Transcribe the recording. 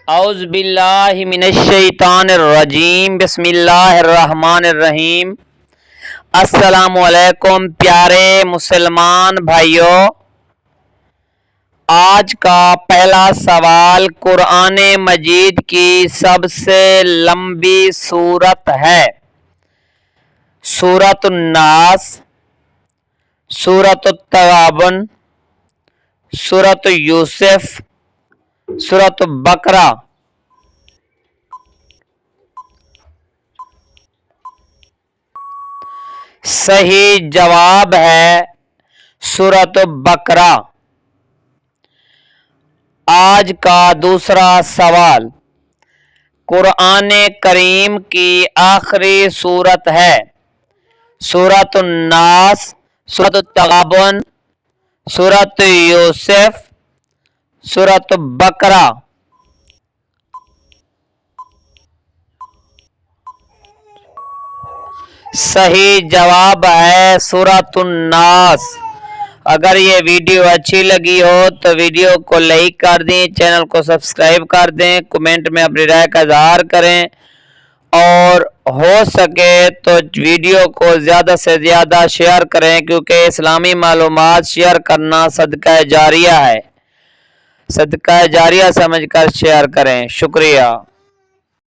اعوذ باللہ من الشیطان الرجیم، بسم اللہ الرحمن الرحیم۔ السلام علیکم پیارے مسلمان بھائیوں، آج کا پہلا سوال قرآن مجید کی سب سے لمبی سورت ہے، سورۃ الناس، سورۃ التغابن، سورۃ یوسف، سورۃ بقرہ۔ صحیح جواب ہے سورۃ بقرہ۔ آج کا دوسرا سوال قرآن کریم کی آخری سورت ہے، سورۃ الناس، سورۃ التغابن، سورۃ یوسف، سورۃ بقرہ۔ صحیح جواب ہے سورۃ الناس۔ اگر یہ ویڈیو اچھی لگی ہو تو ویڈیو کو لائک کر دیں، چینل کو سبسکرائب کر دیں، کمنٹ میں اپنی رائے کا اظہار کریں، اور ہو سکے تو ویڈیو کو زیادہ سے زیادہ شیئر کریں، کیونکہ اسلامی معلومات شیئر کرنا صدقہ جاریہ ہے، صدقہ جاریہ سمجھ کر شیئر کریں۔ شکریہ۔